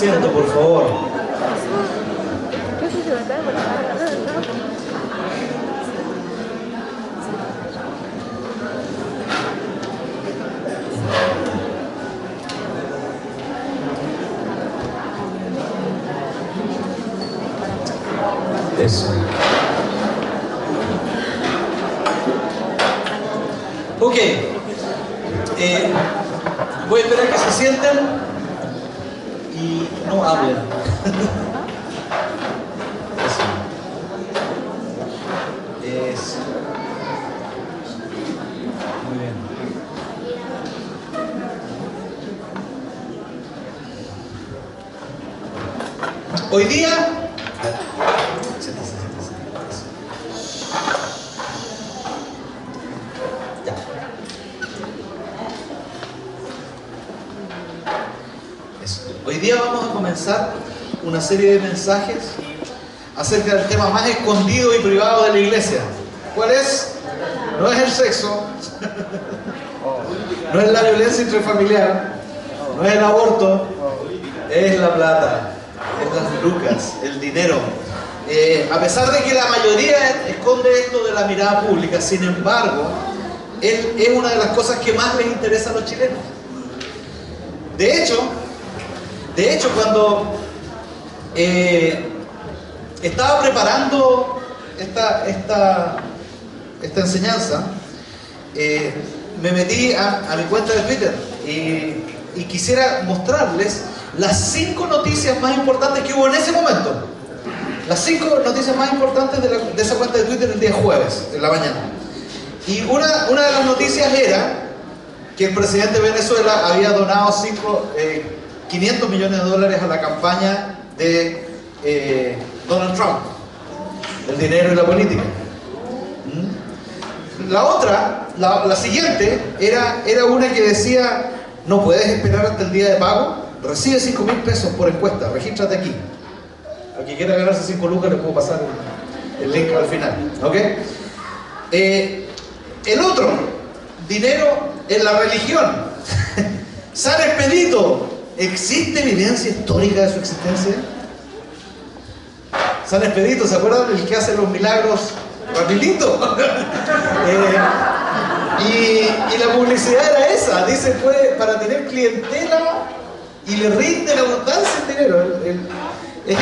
asiento, por favor. Eso. Ok. Voy a esperar que se sienten y no hablen. Eso. Muy bien. Hoy día, hoy día vamos a comenzar una serie de mensajes acerca del tema más escondido y privado de la iglesia. ¿Cuál es? No es el sexo, no es la violencia intrafamiliar, no es el aborto, es la plata, es las lucas, el dinero. A pesar de que la mayoría esconde esto de la mirada pública, sin embargo, es una de las cosas que más les interesa a los chilenos. De hecho, cuando estaba preparando esta enseñanza, me metí a mi cuenta de Twitter y quisiera mostrarles las 5 noticias más importantes que hubo en ese momento. Las 5 noticias más importantes de esa cuenta de Twitter el día jueves, en la mañana. Y una de las noticias era que el presidente de Venezuela había donado 500 millones de dólares a la campaña de Donald Trump, el dinero y la política. La otra, la siguiente, era una que decía: no puedes esperar hasta el día de pago, recibe 5.000 pesos por encuesta, regístrate aquí. Al que quiera ganarse 5 lucas le puedo pasar el link al final, ¿ok? El otro, dinero en la religión. San Expedito, ¿existe evidencia histórica de su existencia? San Expedito, ¿se acuerdan? El que hace los milagros rapidito. Y la publicidad era esa, dice, para tener clientela y le rinde la abundancia el dinero, es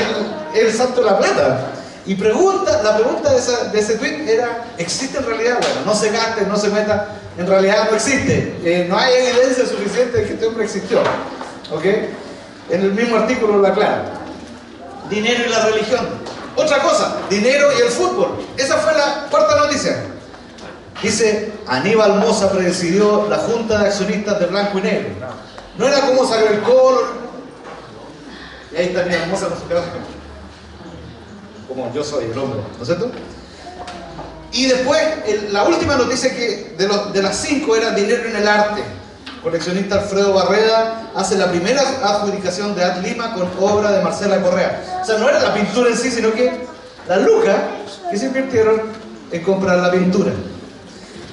el santo de la plata. Y la pregunta de ese tweet era: ¿existe en realidad? Bueno, no se gaste, no se meta, en realidad no existe. No hay evidencia suficiente de que este hombre existió. ¿Ok? En el mismo artículo lo aclara. Dinero y la religión. Otra cosa, dinero y el fútbol. Esa fue la cuarta noticia. Dice: Aníbal Mosa presidió la Junta de Accionistas de Blanco y Negro. No era como salió el Colo. Y ahí está Aníbal Mosa con su cara, como yo soy el hombre, ¿no es cierto? Y después, la última noticia de las 5 era dinero en el arte. Coleccionista Alfredo Barreda hace la primera adjudicación de Ad Lima con obra de Marcela Correa. O sea, no era la pintura en sí, sino que las lucas que se invirtieron en comprar la pintura.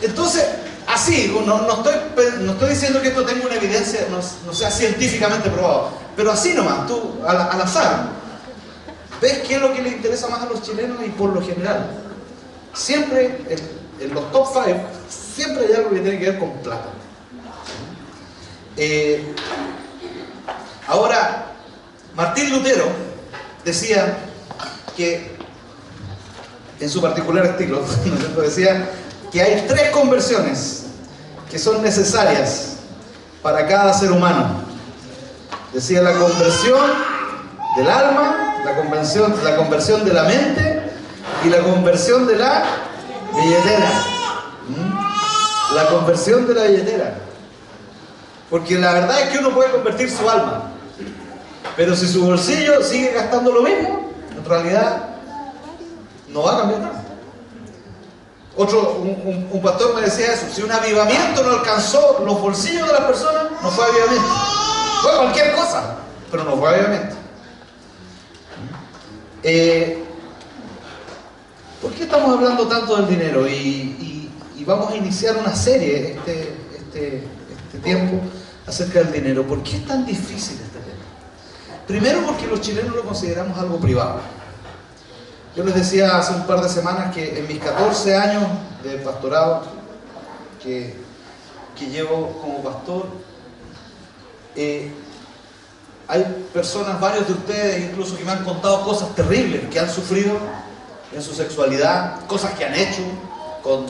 Entonces, así, no estoy diciendo que esto tenga una evidencia, no sea científicamente probado, pero así nomás, tú, al azar, ves qué es lo que le interesa más a los chilenos. Y por lo general, siempre en los top 5, siempre hay algo que tiene que ver con plata. Ahora, Martín Lutero decía que, en su particular estilo, decía que hay 3 conversiones que son necesarias para cada ser humano. Decía: la conversión del alma, la conversión de la mente y la conversión de la billetera. La conversión de la billetera. Porque la verdad es que uno puede convertir su alma, pero si su bolsillo sigue gastando lo mismo, en realidad no va a cambiar nada. Un pastor me decía eso: si un avivamiento no alcanzó los bolsillos de las personas, no fue avivamiento. Fue cualquier cosa, pero no fue avivamiento. ¿Por qué estamos hablando tanto del dinero? Y vamos a iniciar una serie este tiempo acerca del dinero. ¿Por qué es tan difícil este tema? Primero porque los chilenos lo consideramos algo privado. Yo les decía hace un par de semanas que en mis 14 años de pastorado que llevo como pastor, hay personas, varios de ustedes incluso, que me han contado cosas terribles que han sufrido en su sexualidad, cosas que han hecho, con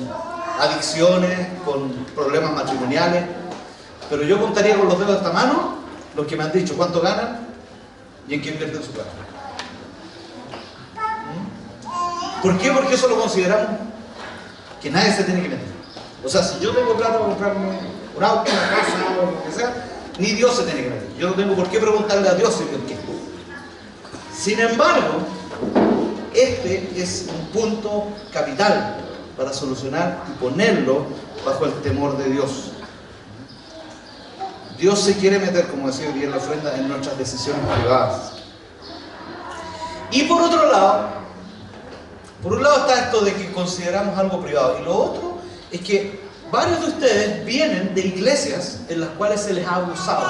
adicciones, con problemas matrimoniales. Pero yo contaría con los dedos de esta mano los que me han dicho cuánto ganan y en qué invierten su plata. ¿Por qué? Porque eso lo consideramos que nadie se tiene que meter. O sea, si yo tengo plata para comprarme un auto, una casa, o lo que sea, ni Dios se tiene que meter. Yo no tengo por qué preguntarle a Dios si por qué. Sin embargo, este es un punto capital para solucionar y ponerlo bajo el temor de Dios. Dios se quiere meter, como decía hoy día en la ofrenda, en nuestras decisiones privadas. Y por otro lado, está esto de que consideramos algo privado. Y lo otro es que varios de ustedes vienen de iglesias en las cuales se les ha abusado.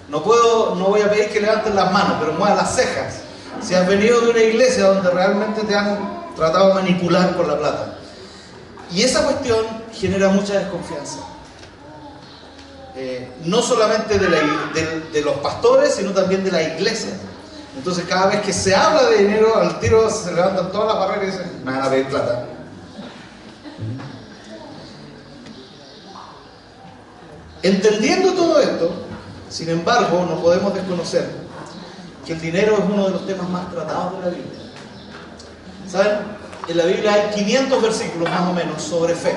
No voy a pedir que levanten las manos, pero muevan las cejas. Si has venido de una iglesia donde realmente te han tratado de manipular con la plata. Y esa cuestión genera mucha desconfianza. No solamente de los pastores, sino también de la iglesia. Entonces cada vez que se habla de dinero, al tiro se levantan todas las barreras y dicen, me van a pedir plata. Entendiendo todo esto, sin embargo, no podemos desconocer que el dinero es uno de los temas más tratados de la Biblia. ¿Saben? En la Biblia hay 500 versículos más o menos sobre fe.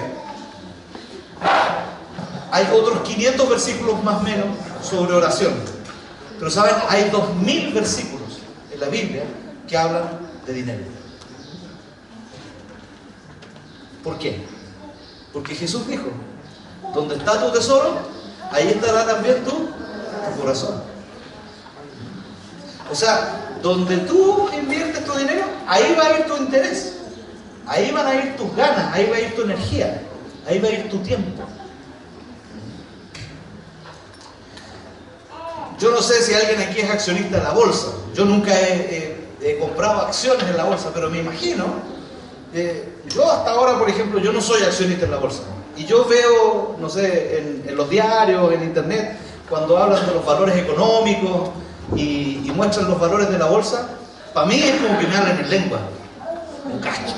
Hay otros 500 versículos más o menos sobre oración. Pero ¿saben? Hay 2000 versículos en la Biblia que hablan de dinero. ¿Por qué? Porque Jesús dijo, donde está tu tesoro, ahí estará también tu corazón. O sea, donde tú inviertes tu dinero, ahí va a ir tu interés. Ahí van a ir tus ganas, ahí va a ir tu energía, ahí va a ir tu tiempo. Yo no sé si alguien aquí es accionista en la bolsa. Yo nunca he comprado acciones en la bolsa, pero me imagino. Yo hasta ahora, por ejemplo, yo no soy accionista en la bolsa. Y yo veo, no sé, en los diarios, en internet, cuando hablan de los valores económicos y muestran los valores de la bolsa, para mí es como que me hablan en lengua. Un cacho.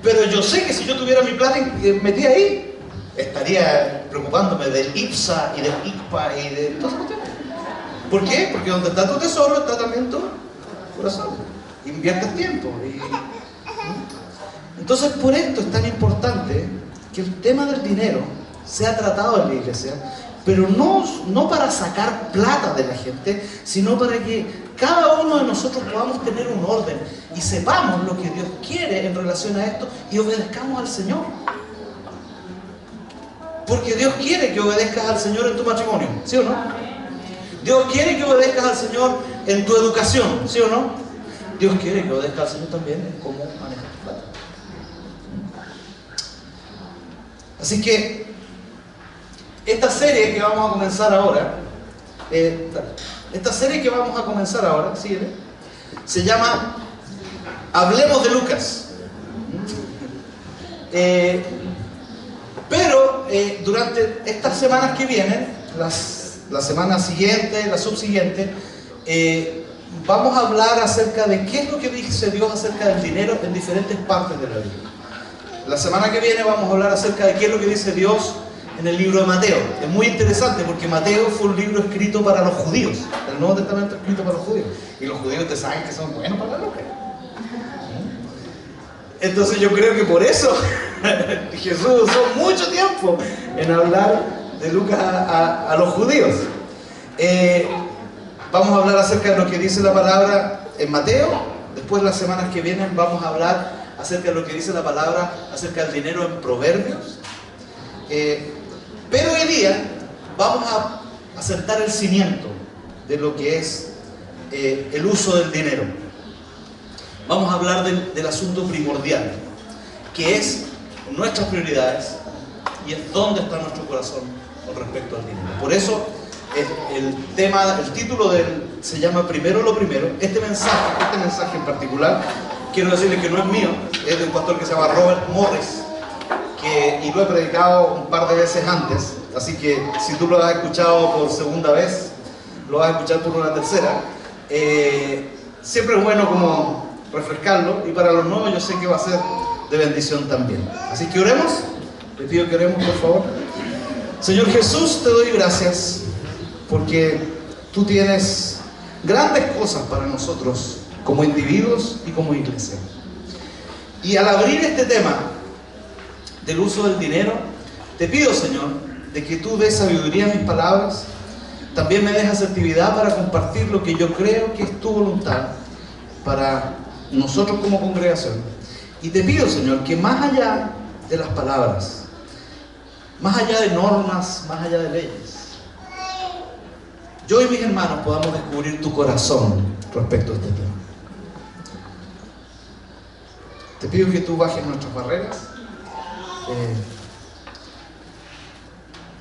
Pero yo sé que si yo tuviera mi plata metida ahí, estaría preocupándome del IPSA y del ICPA y de todas esas cuestiones. ¿Por qué? Porque donde está tu tesoro está también tu corazón. Inviertes tiempo. Entonces, por esto es tan importante que el tema del dinero sea tratado en la iglesia, pero no para sacar plata de la gente, sino para que cada uno de nosotros podamos tener un orden y sepamos lo que Dios quiere en relación a esto y obedezcamos al Señor. Porque Dios quiere que obedezcas al Señor en tu matrimonio, ¿sí o no? Dios quiere que obedezcas al Señor en tu educación, ¿sí o no? Dios quiere que obedezcas al Señor también en cómo manejas tu plata. Así que esta serie que vamos a comenzar ahora, ¿sígueme? Se llama Hablemos de Lucas. Pero durante estas semanas que vienen, la semana siguiente, la subsiguiente, vamos a hablar acerca de qué es lo que dice Dios acerca del dinero en diferentes partes de la Biblia. La semana que viene vamos a hablar acerca de qué es lo que dice Dios en el libro de Mateo. Es muy interesante porque Mateo fue un libro escrito para los judíos, el Nuevo Testamento escrito para los judíos. Y los judíos te saben que son buenos para la loca. Entonces yo creo que por eso Jesús usó mucho tiempo en hablar de Lucas a los judíos. Vamos a hablar acerca de lo que dice la palabra en Mateo. Después, las semanas que vienen, vamos a hablar acerca de lo que dice la palabra acerca del dinero en Proverbios. Pero hoy día vamos a sentar el cimiento de lo que es el uso del dinero. Vamos a hablar del asunto primordial, que es nuestras prioridades y es dónde está nuestro corazón con respecto al dinero. Por eso El título se llama Primero lo Primero. Este mensaje en particular, quiero decirle que no es mío, es de un pastor que se llama Robert Morris, y lo he predicado un par de veces antes, así que si tú lo has escuchado por segunda vez, lo vas a escuchar por una tercera. Siempre es bueno como refrescarlo, y para los nuevos yo sé que va a ser de bendición también. Así que oremos. Les pido que oremos, por favor. Señor Jesús, te doy gracias porque tú tienes grandes cosas para nosotros como individuos y como iglesia. Y al abrir este tema del uso del dinero, te pido, Señor, de que tú des sabiduría a mis palabras, también me des asertividad para compartir lo que yo creo que es tu voluntad para nosotros como congregación. Y te pido, Señor, que más allá de las palabras, más allá de normas, más allá de leyes, yo y mis hermanos podamos descubrir tu corazón respecto a este tema. Te pido que tú bajes nuestras barreras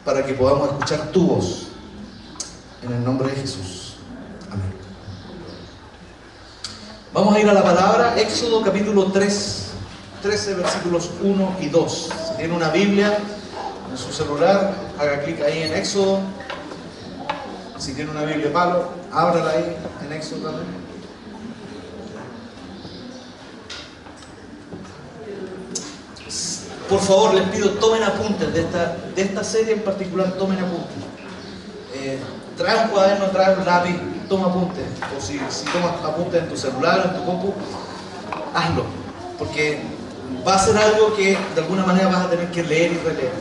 para que podamos escuchar tu voz. En el nombre de Jesús. Amén. Vamos a ir a la palabra, Éxodo capítulo 13, versículos 1 y 2. Si tiene una Biblia en su celular, haga clic ahí en Éxodo. Si tiene una Biblia palo, ábrala ahí en Éxodo también. Por favor, les pido, tomen apuntes de esta serie en particular, tomen apuntes. Trae un cuaderno, trae un lápiz, toma apuntes. O si tomas apuntes en tu celular, en tu compu, hazlo. Porque va a ser algo que de alguna manera vas a tener que leer y releer.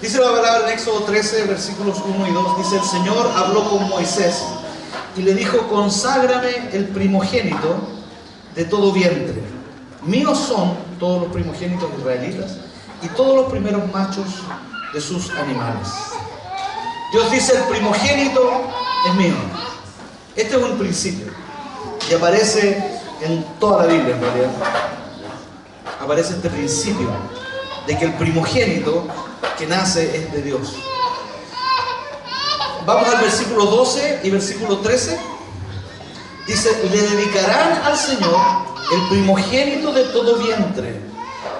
Dice la palabra en Éxodo 13, versículos 1 y 2. Dice: el Señor habló con Moisés y le dijo: conságrame el primogénito de todo vientre. Míos son todos los primogénitos israelitas y todos los primeros machos de sus animales. Dios dice: el primogénito es mío. Este es un principio y aparece en toda la Biblia en realidad. Aparece este principio de que el primogénito que nace es de Dios. Vamos al versículo 12 y versículo 13. Dice: le dedicarán al Señor el primogénito de todo vientre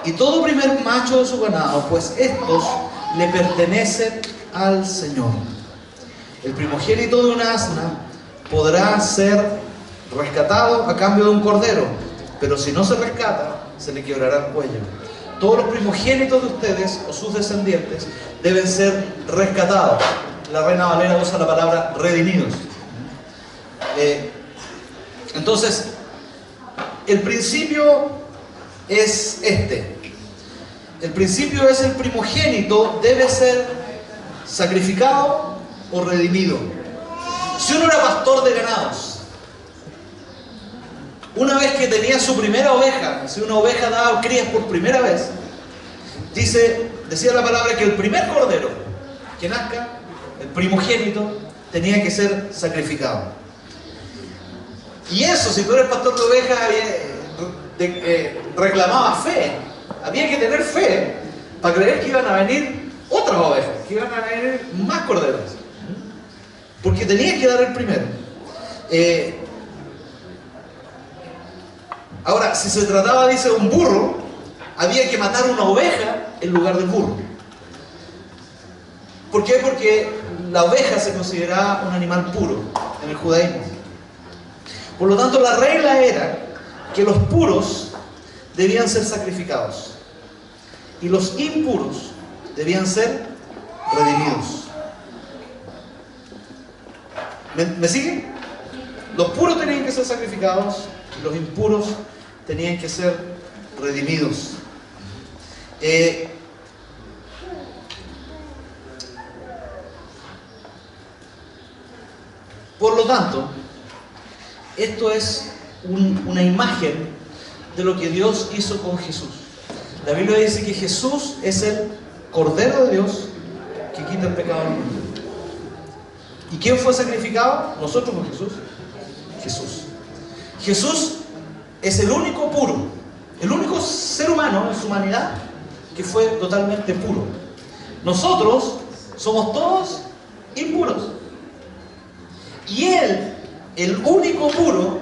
y todo primer macho de su ganado, pues estos le pertenecen al Señor. El primogénito de una asna podrá ser rescatado a cambio de un cordero, pero si no se rescata, se le quebrará el cuello. Todos los primogénitos de ustedes o sus descendientes deben ser rescatados. La Reina Valera usa la palabra redimidos. Entonces, el principio es este. El principio es: el primogénito debe ser sacrificado o redimido. Si uno era pastor de ganados, una vez que tenía su primera oveja, si una oveja daba crías por primera vez, decía la palabra que el primer cordero que nazca, el primogénito, tenía que ser sacrificado. Y eso, si tú eres pastor de ovejas, reclamaba fe. Había que tener fe para creer que iban a venir otras ovejas, que iban a venir más corderos, porque tenías que dar el primero. Ahora, si se trataba, dice, de un burro, había que matar una oveja en lugar del burro. ¿Por qué? Porque la oveja se consideraba un animal puro en el judaísmo. Por lo tanto, la regla era que los puros debían ser sacrificados y los impuros debían ser redimidos. ¿Me siguen? Los puros tenían que ser sacrificados y los impuros tenían que ser redimidos. Por lo tanto, esto es una imagen de lo que Dios hizo con Jesús. La Biblia dice que Jesús es el Cordero de Dios que quita el pecado del mundo. ¿Y quién fue sacrificado? Nosotros con Jesús. Jesús. Jesús es el único puro, el único ser humano en su humanidad que fue totalmente puro. Nosotros somos todos impuros. Y Él, el único puro,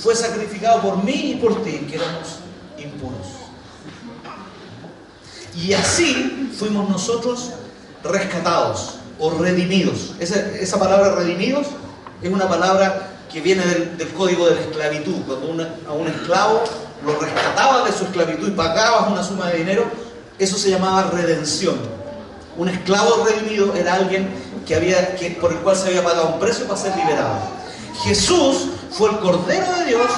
fue sacrificado por mí y por ti, que éramos impuros. Y así fuimos nosotros rescatados o redimidos. Esa palabra redimidos es una palabra que viene del código de la esclavitud. Cuando a un esclavo lo rescatabas de su esclavitud y pagabas una suma de dinero, eso se llamaba redención. Un esclavo redimido era alguien por el cual se había pagado un precio para ser liberado. Jesús fue el Cordero de Dios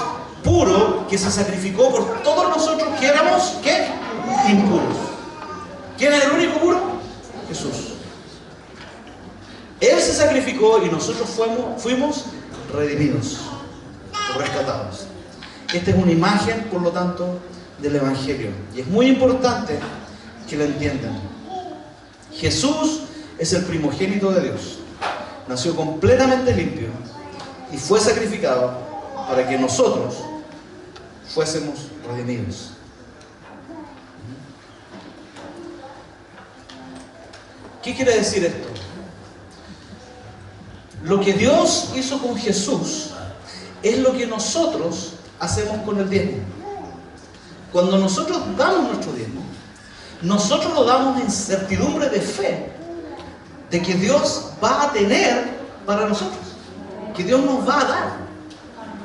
puro que se sacrificó por todos nosotros que éramos, ¿qué? Impuros. ¿Quién es el único puro? Jesús. Él se sacrificó y nosotros fuimos redimidos, rescatados. Esta es una imagen, por lo tanto, del Evangelio. Y es muy importante que lo entiendan. Jesús es el primogénito de Dios. Nació completamente limpio y fue sacrificado para que nosotros fuésemos redimidos. ¿Qué quiere decir esto? Lo que Dios hizo con Jesús es lo que nosotros hacemos con el diezmo. Cuando nosotros damos nuestro diezmo, nosotros lo damos en certidumbre de fe de que Dios va a tener para nosotros, que Dios nos va a dar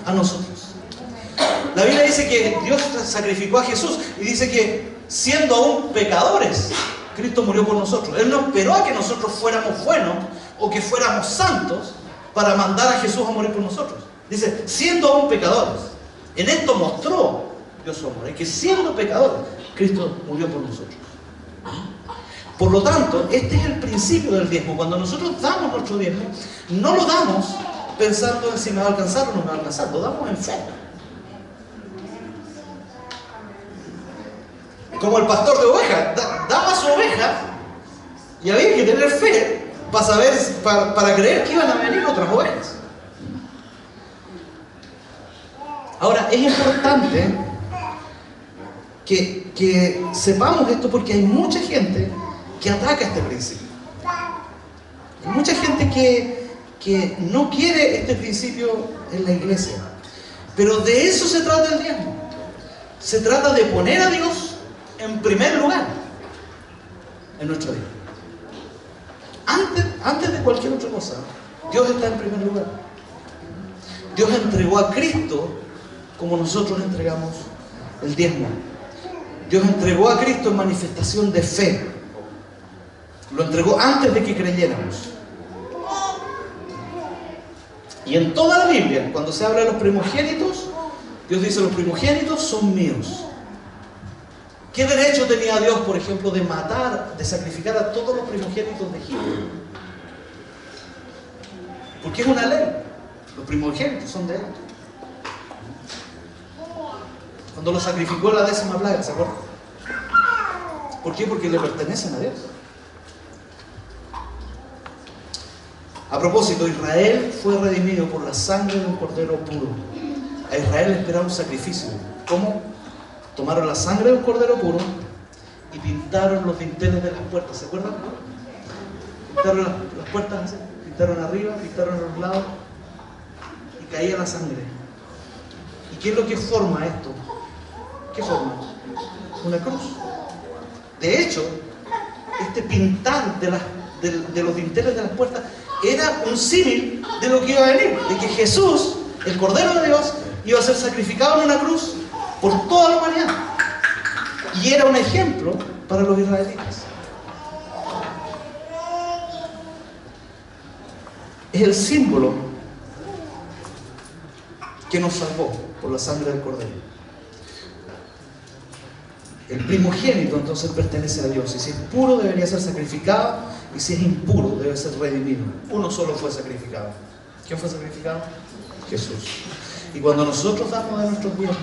a nosotros. La Biblia dice que Dios sacrificó a Jesús y dice que siendo aún pecadores, Cristo murió por nosotros. Él no esperó a que nosotros fuéramos buenos o que fuéramos santos para mandar a Jesús a morir por nosotros. Dice, siendo aún pecadores. En esto mostró Dios su amor, en que siendo pecadores, Cristo murió por nosotros. Por lo tanto, este es el principio del diezmo. Cuando nosotros damos nuestro diezmo, no lo damos pensando en si me va a alcanzar o no me va a alcanzar, lo damos en fe. Como el pastor de ovejas, daba su oveja y había que tener fe para saber, para creer que iban a venir otras ovejas. Ahora, es importante que sepamos esto porque hay mucha gente que ataca este principio. Hay mucha gente que no quiere este principio en la iglesia. Pero de eso se trata el diezmo. Se trata de poner a Dios en primer lugar en nuestra vida. Antes de cualquier otra cosa, Dios está en primer lugar. Dios entregó a Cristo como nosotros entregamos el diezmo. Dios entregó a Cristo en manifestación de fe. Lo entregó antes de que creyéramos. Y en toda la Biblia, cuando se habla de los primogénitos, Dios dice, los primogénitos son míos. ¿Qué derecho tenía Dios, por ejemplo, de matar, de sacrificar a todos los primogénitos de Egipto? Porque es una ley. Los primogénitos son de Él. Cuando lo sacrificó la 10ª plaga, ¿se acuerdan? ¿Por qué? Porque le pertenecen a Dios. A propósito, Israel fue redimido por la sangre de un cordero puro. A Israel le esperaba un sacrificio. ¿Cómo? Tomaron la sangre de un cordero puro y pintaron los dinteles de las puertas. ¿Se acuerdan? Pintaron las puertas así, pintaron arriba, pintaron a los lados y caía la sangre. ¿Y qué es lo que forma esto? ¿Qué forma? Una cruz. De hecho, este pintar de los dinteles de las puertas era un símil de lo que iba a venir, de que Jesús, el Cordero de Dios, iba a ser sacrificado en una cruz por toda la humanidad. Y era un ejemplo para los israelitas. Es el símbolo que nos salvó por la sangre del Cordero. El primogénito entonces pertenece a Dios, y si es puro debería ser sacrificado, y si es impuro debe ser redimido. Uno solo fue sacrificado. ¿Quién fue sacrificado? Jesús. Y cuando nosotros damos de nuestros diezmos,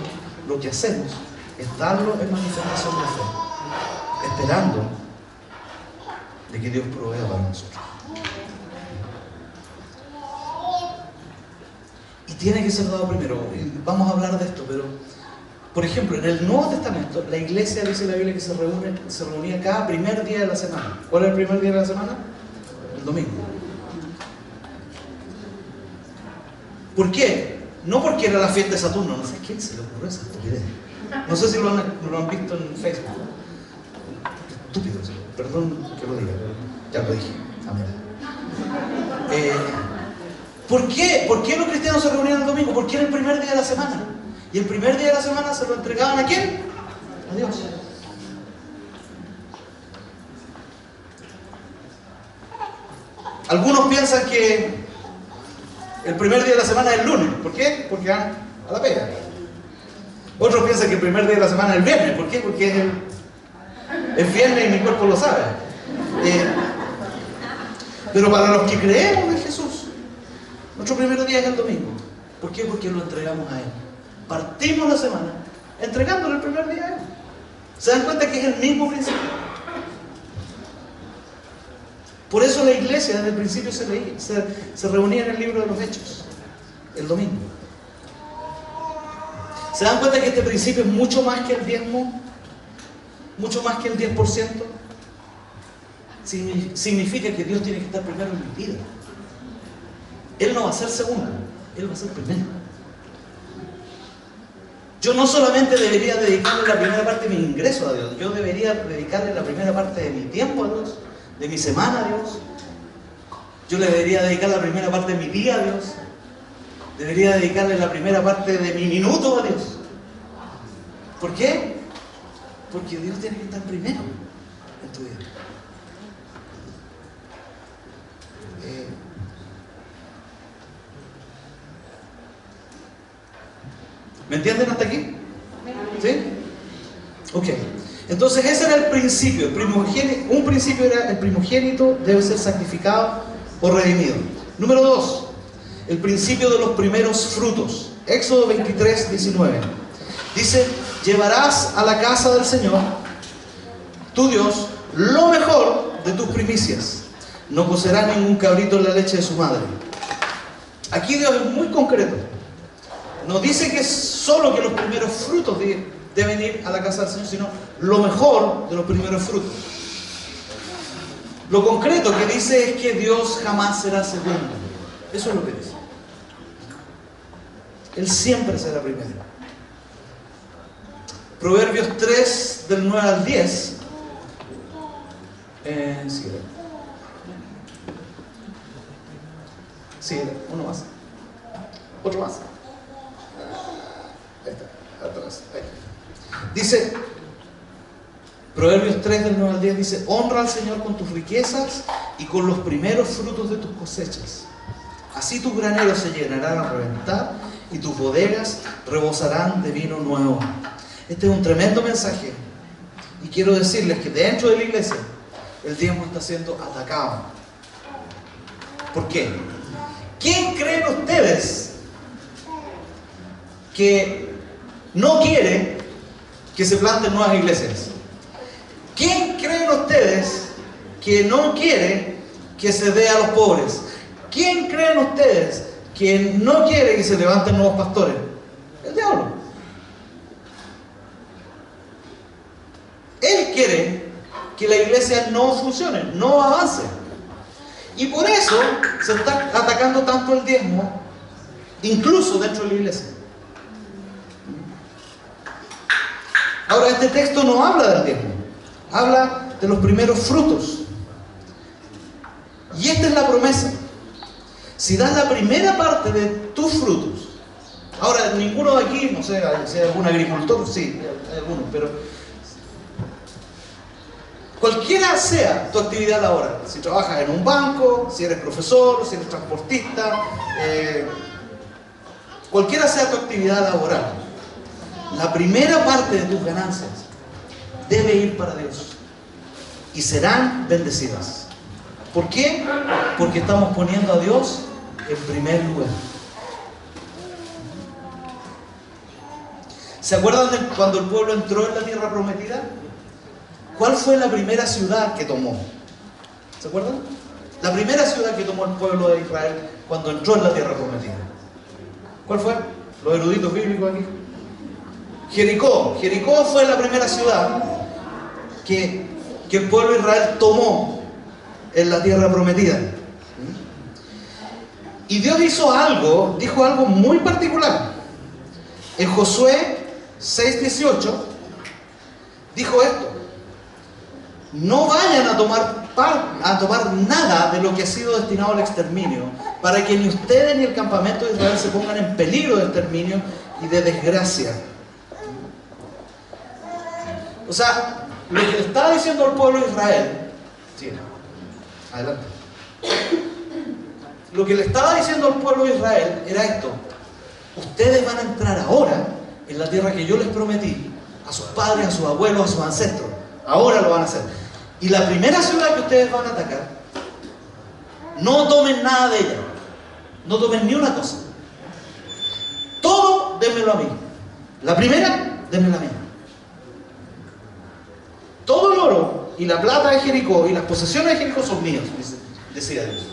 lo que hacemos es darlo en manifestación de fe, esperando de que Dios provea para nosotros. Y tiene que ser dado primero. Vamos a hablar de esto, pero por ejemplo, en el Nuevo Testamento, la iglesia, dice la Biblia, que se reunía cada primer día de la semana. ¿Cuál es el primer día de la semana? El domingo. ¿Por qué? No porque era la fiesta de Saturno, no sé quién se le ocurrió esa estupidez. No sé si lo han visto en Facebook. Estúpidos, perdón que lo diga, pero ya lo dije. Amén. ¿Por qué? ¿Por qué los cristianos se reunían el domingo? Porque era el primer día de la semana. Y el primer día de la semana se lo entregaban ¿a quién? A Dios. Algunos piensan que el primer día de la semana es el lunes. ¿Por qué? Porque van a la pega. Otros piensan que el primer día de la semana es el viernes. ¿Por qué? Porque es viernes y mi cuerpo lo sabe. Pero para los que creemos en Jesús, nuestro primer día es el domingo. ¿Por qué? Porque lo entregamos a Él. Partimos la semana entregándole el primer día a Él. ¿Se dan cuenta que es el mismo principio? Por eso la iglesia desde el principio se reunía en el libro de los Hechos, el domingo. ¿Se dan cuenta que este principio es mucho más que el diezmo? Mucho más que el 10%. Significa que Dios tiene que estar primero en mi vida. Él no va a ser segundo, Él va a ser primero. Yo no solamente debería dedicarle la primera parte de mi ingreso a Dios, yo debería dedicarle la primera parte de mi tiempo a Dios, de mi semana a Dios. Yo le debería dedicar la primera parte de mi día a Dios. Debería dedicarle la primera parte de mi minuto a Dios. ¿Por qué? Porque Dios tiene que estar primero en tu vida. ¿Me entienden hasta aquí? ¿Sí? Ok. Entonces ese era el principio. Un principio era el primogénito debe ser sacrificado o redimido. Número 2, el principio de los primeros frutos. Éxodo 23, 19. Dice, llevarás a la casa del Señor, tu Dios, lo mejor de tus primicias. No cocerá ningún cabrito en la leche de su madre. Aquí Dios es muy concreto. No dice que es solo que los primeros frutos deben ir a la casa del Señor, sino lo mejor de los primeros frutos. Lo concreto que dice es que Dios jamás será segundo. Eso es lo que dice. Él siempre será primero. Proverbios 3, del 9 al 10. Sí, uno más. Otro más. Ahí está, atrás. Ahí. Dice, Proverbios 3, del 9 al 10, dice, honra al Señor con tus riquezas y con los primeros frutos de tus cosechas. Así tus graneros se llenarán a reventar y tus bodegas rebosarán de vino nuevo. Este es un tremendo mensaje. Y quiero decirles que dentro de la iglesia, el diezmo está siendo atacado. ¿Por qué? ¿Quién creen ustedes que no quiere que se planten nuevas iglesias? ¿Quién creen ustedes que no quiere que se dé a los pobres? ¿Quién creen ustedes que no quiere que se levanten nuevos pastores? El diablo. Él quiere que la iglesia no funcione, no avance. Y por eso se está atacando tanto el diezmo, incluso dentro de la iglesia. Ahora, este texto no habla del diezmo, habla de los primeros frutos. Y esta es la promesa. Si das la primera parte de tus frutos, ahora ninguno de aquí, no sé, si hay algún agricultor, sí, hay algunos, pero cualquiera sea tu actividad laboral, si trabajas en un banco, si eres profesor, si eres transportista, cualquiera sea tu actividad laboral, la primera parte de tus ganancias debe ir para Dios y serán bendecidas. ¿Por qué? Porque estamos poniendo a Dios en primer lugar. ¿Se acuerdan de cuando el pueblo entró en la tierra prometida? ¿Cuál fue la primera ciudad que tomó? ¿Se acuerdan? La primera ciudad que tomó el pueblo de Israel cuando entró en la tierra prometida. ¿Cuál fue? Los eruditos bíblicos aquí. Jericó. Jericó fue la primera ciudad que el pueblo de Israel tomó en la tierra prometida. Y Dios hizo algo, dijo algo muy particular. En Josué 6:18 dijo esto: no vayan a tomar nada de lo que ha sido destinado al exterminio, para que ni ustedes ni el campamento de Israel se pongan en peligro de exterminio y de desgracia. O sea, lo que le estaba diciendo al pueblo de Israel, sí, adelante. Lo que le estaba diciendo al pueblo de Israel era esto: ustedes van a entrar ahora en la tierra que yo les prometí a sus padres, a sus abuelos, a sus ancestros. Ahora lo van a hacer. Y la primera ciudad que ustedes van a atacar, no tomen nada de ella. No tomen ni una cosa. Todo démelo a mí. La primera, démela a mí. Todo el oro y la plata de Jericó y las posesiones de Jericó son míos, decía Dios.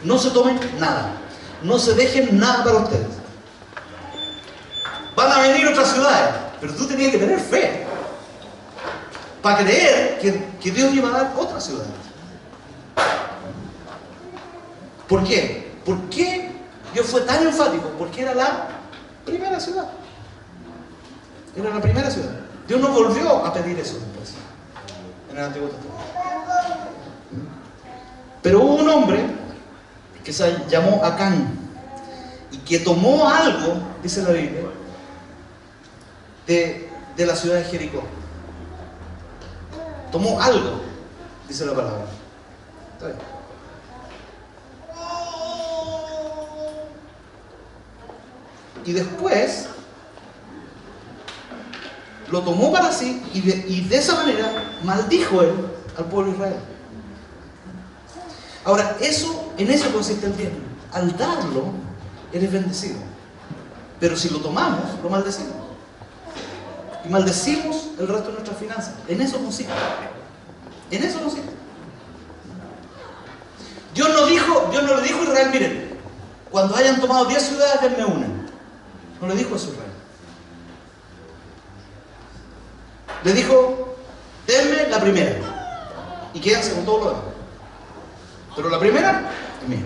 No se tomen nada. No se dejen nada para ustedes. Van a venir otras ciudades, pero tú tenías que tener fe para creer que Dios iba a dar otras ciudades. ¿Por qué? ¿Por qué Dios fue tan enfático? Porque era la primera ciudad. Era la primera ciudad. Dios no volvió a pedir eso después, en el Antiguo Testamento. Pero hubo un hombre que se llamó Acán y que tomó algo, dice la Biblia, de la ciudad de Jericó. Tomó algo, dice la palabra. ¿Está bien? Y después lo tomó para sí y de esa manera maldijo él al pueblo de Israel. Ahora, en eso consiste el diezmo. Al darlo, eres bendecido. Pero si lo tomamos, lo maldecimos. Y maldecimos el resto de nuestras finanzas. En eso consiste. En eso consiste. Dios no le dijo a Israel: miren, cuando hayan tomado 10 ciudades, denme una. No le dijo eso a Israel. Le dijo: denme la primera y quédense con todo lo demás. Pero la primera es mía.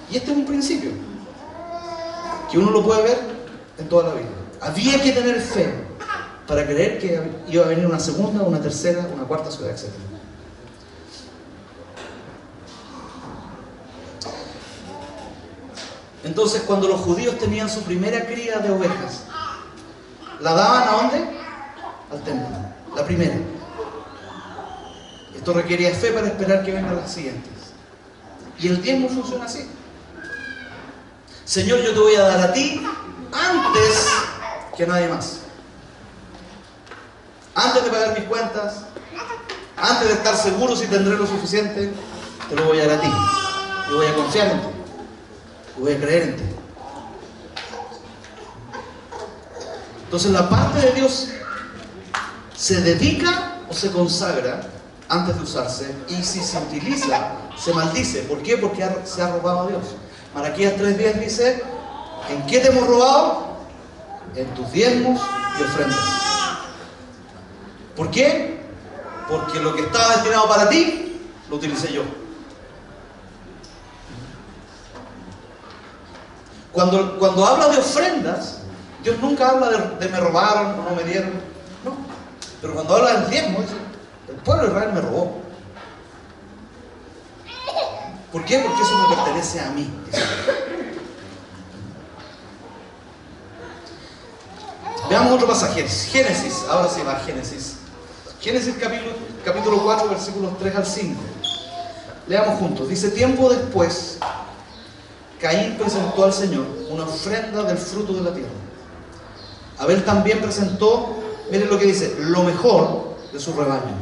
Y este es un principio que uno lo puede ver en toda la vida. Había que tener fe para creer que iba a venir una segunda, una tercera, una cuarta ciudad, etc. Entonces, cuando los judíos tenían su primera cría de ovejas, ¿la daban a dónde? Al templo. La primera. Esto requería fe para esperar que vengan las siguientes. Y el diezmo funciona así. Señor, yo te voy a dar a ti antes que a nadie más. Antes de pagar mis cuentas, antes de estar seguro si tendré lo suficiente, te lo voy a dar a ti. Yo voy a confiar en ti. Yo voy a creer en ti. Entonces la parte de Dios se dedica o se consagra antes de usarse, y si se utiliza, se maldice. ¿Por qué? Porque se ha robado a Dios. Malaquías 3:10 dice: ¿en qué te hemos robado? En tus diezmos y ofrendas. ¿Por qué? Porque lo que estaba destinado para ti, lo utilicé yo. Cuando habla de ofrendas, Dios nunca habla de me robaron o no me dieron. No. Pero cuando habla del diezmo, dice: el pueblo de Israel me robó. ¿Por qué? Porque eso me pertenece a mí. Veamos otro pasaje. Génesis, ahora sí va Génesis. Génesis capítulo 4, versículos 3 al 5. Leamos juntos. Dice: tiempo después, Caín presentó al Señor una ofrenda del fruto de la tierra. Abel también presentó, miren lo que dice, lo mejor de su rebaño,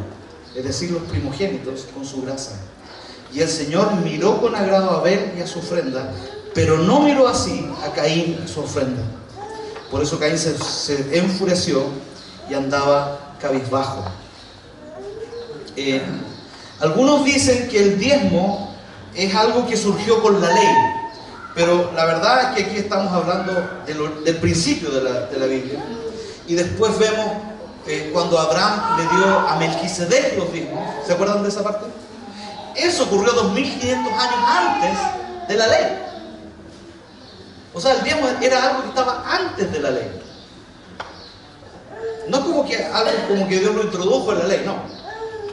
es decir, los primogénitos con su grasa. Y el Señor miró con agrado a Abel y a su ofrenda, pero no miró así a Caín y su ofrenda. Por eso Caín se enfureció y andaba cabizbajo. Algunos dicen que el diezmo es algo que surgió con la ley, pero la verdad es que aquí estamos hablando del principio de la Biblia. Y después vemos cuando Abraham le dio a Melquisedec los diezmos. ¿Se acuerdan de esa parte? Eso ocurrió 2500 años antes de la ley. O sea, el diezmo era algo que estaba antes de la ley. No es como que algo como que Dios lo introdujo en la ley, no.